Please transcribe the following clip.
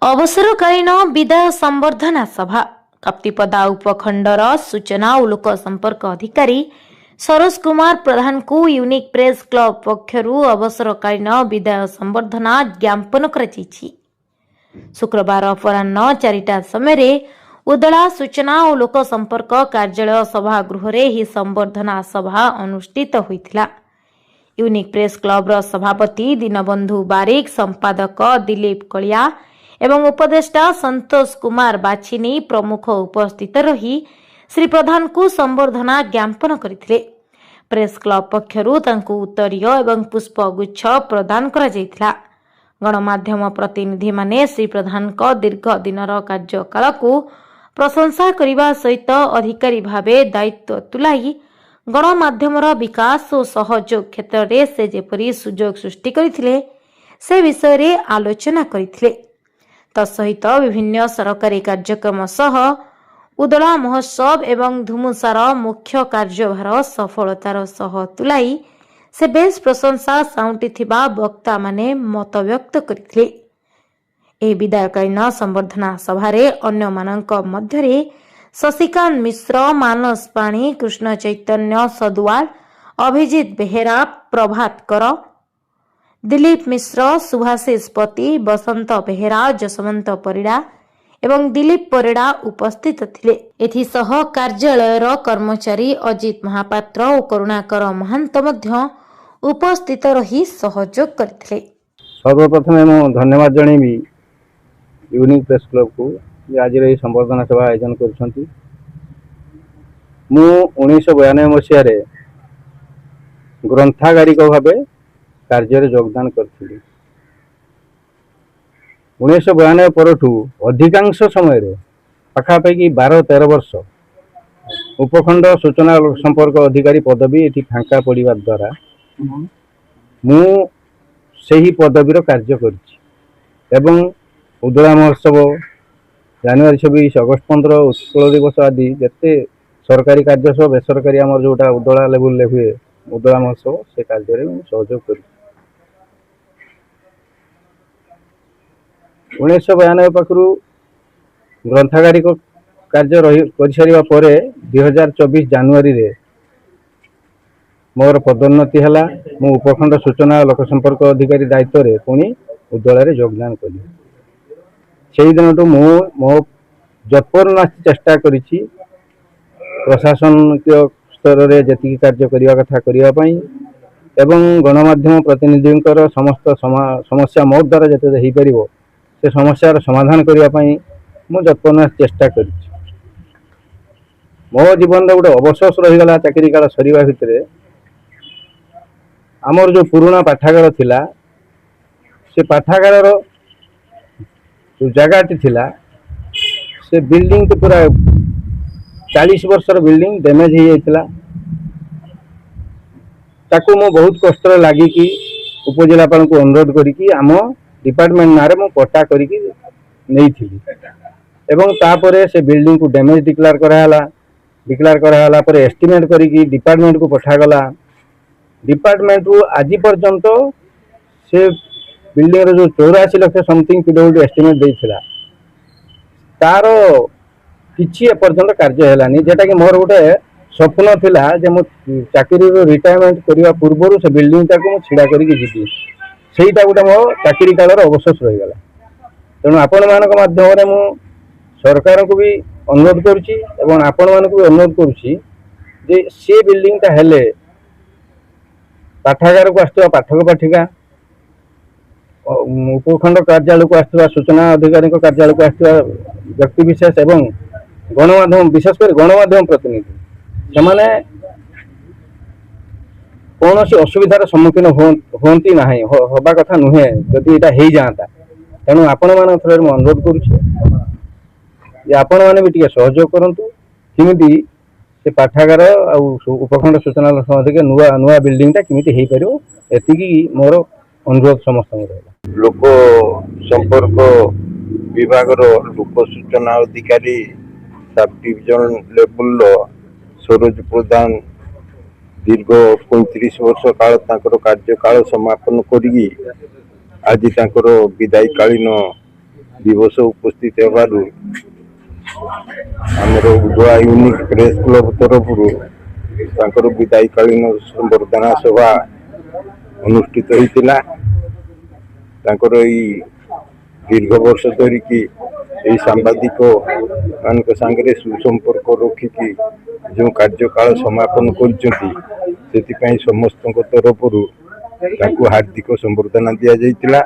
अवसरकालीन विदाय संवर्धना सभा कप्तिपदा उपखंडर सूचना और लोक संपर्क अधिकारी सरोज कुमार प्रधान को यूनिक प्रेस क्लब पक्षरु अवसरकालीन विदाय संवर्धना ज्ञापन कर शुक्रवार अपराह्न 4टा समय उदला सूचना और लोक संपर्क कार्यालय सभागृह रे संवर्धना सभा अनुष्ठित होइथिला। यूनिक प्रेस क्लब सभापति दीनबंधु बारिक, संपादक दिलीप कलिया एवं उपदेष्टा संतोष कुमार बाछिनी प्रमुख उपस्थित रही श्री प्रधान को संवर्धना ज्ञापन करथिले। प्रेस क्लब पक्षरु तांको उत्तरीय एवं पुष्पगुच्छ प्रदान करा जायथिला। गणमाध्यम प्रतिनिधि माने श्री प्रधान को दीर्घ दिनर कार्यकाल को प्रशंसा करने सहित अधिकारी भावे दायित्व तुलाई गणमाध्यमर विकास और सहयोग क्षेत्र में से जेपरी सुजोग सृष्टि करथिले से विषय रे आलोचना करथिले। तत्सहित विभिन्न सरकारी कार्यक्रम सह उदला महोत्सव एवं धुमुसार मुख्य कार्यभार सफलतार सह तुलाई से बेस प्रशंसा साउंटिथिबा वक्ता माने मत व्यक्त करथिले। ए विदायकालीन संवर्धना सभारे अन्य मानक मध्यरे शशिकांत मिश्र, मानस पाणी, कृष्ण चैतन्य सदुआल, अभिजित बेहेरा, प्रभात कर, दिलीप मिश्र, सुभाषिष पति, बसंत बेहेरा, जसवंत परिड़ा एवं दिलीप परिड़ा उपस्थित थिले। एथिसह कार्यालयर कर्मचारी अजित महापात्र और करुणाकर महांत मध्य उपस्थित रही सहयोग करथिले। सर्वप्रथम मु धन्यवाद जणेबी यूनिक प्रेस क्लब को आज संवर्धना सभा आयोजन कर। मु 1992 मसीह ग्रंथागारिक भाव कार्य योगदान करी। 1992 परठू अधिकांश समय पाखापाखि 12-13 वर्ष उपखंड सूचना संपर्क अधिकारी पदवी ये फांका पड़ा द्वारा मु सही पदवीर कार्य कर उदला महोत्सव, जनवरी 26, अगस्ट 15, उत्कल दिवस आदि जिते सरकारी कार्य सब बेसरकारी आमर जोटा उदला लेवल हुए उदला महोत्सव से कार्य सहयोग कर। 1992 पाखु ग्रंथागारिक कार्य कर सारा पर 2024 जनवरी रे मोर पदोन्नति है। मु उपखंड सूचना लोक संपर्क अधिकारी दायित्व रे पुणी उदला योगदान कली। से दिन तो मो जत्पर चेष्टा करी प्रशासनिक स्तर में जी कार्य करने कथा करने एवं गणमाध्यम प्रतिनिधि समस्त समस्या मो द्वारा जिते हो पार से समस्यार समाधान करने मु जत्पर चेष्टा कर। मो जीवन गोटे अवशोष रहीगला चाकरी काल सरीवा भितर आमर जो पुराना पाठागार थिला से पाठागार जो जगह थिला से बिल्डिंग तो पूरा 40 वर्षर बिल्डिंग डैमेज हो जाता। ताकू मो बहुत कष्ट लगी कि उपजिलापाल को अनुरोध करी आम डिपार्टमेंट ना मु पट्टा करी नहीं थी एवं तापर से बिल्डिंग को डैमेज डिक्लेयर कराला पर एस्टिमेट करी डिपार्टमेंट को पठागला। डिपार्टमेंट को आज पर्यंत से बिल्डिंग जो 84 लाख समथिंग पीडब्ल्यूडी एस्टिमेट देइथिला तार किछि एपर्यंत कार्य हेलानी जेटा कि मोर गोटे स्वप्न थिला जे मो चाकरी रिटायरमेंट करबा पूर्व से बिल्डिंग टाको मो छिड़ा करिक जीती सेटा गोटे मो चाकरी कालर अवशोष रही गला। तेणु आपण मानक माध्यम रे मो सरकार को भी अनुरोध करूची एवं आपण मान को भी अनुरोध करूची जे से बिल्डिंग ता हेले पाठागार को आस्तवा पाठक पाठिका उपखंड कार्यालय को आसवा सूचना अधिकारी कार्यालय को आसवा व्यक्ति विशेष एवं गणमाध्यम विशेषकर गणमाध्यम प्रतिनिधि से कौन असुविधार सम्मुखीन होती ना हवा कथा नुहे जदि यहाँ हो जाता। तेणु आपण मान थोड़े मुझे अनुरोध करुचे आपण मैंने भी सहयोग करूँ किमी से पाठागार आ उपखंड सूचना अधिकारी नुआ नुआ बिल्डिंग केमी हो पार एति मोर अनुरोध समस्त रहा। लोक संपर्क विभाग लोक सूचना अधिकारी सब डिविजन लेवल सरोज प्रधान दीर्घ 35 वर्ष काल कार्यकाल समापन करी आज विदायकालीन दिवस उपस्थित हेबारु आमर उदुआ यूनिक प्रेस क्लब तरफ तांकर विदायकालीन संबर्धना सभा अनुष्ठित होइतिला। तांकर ई दीर्घ वर्ष धरिकी यही सांबादिक मानक सांगरे सुसंपर्क रखिकी जो कार्यकाल समापन कर समस्त तरफ हार्दिक संबर्धना दि जाइतिला।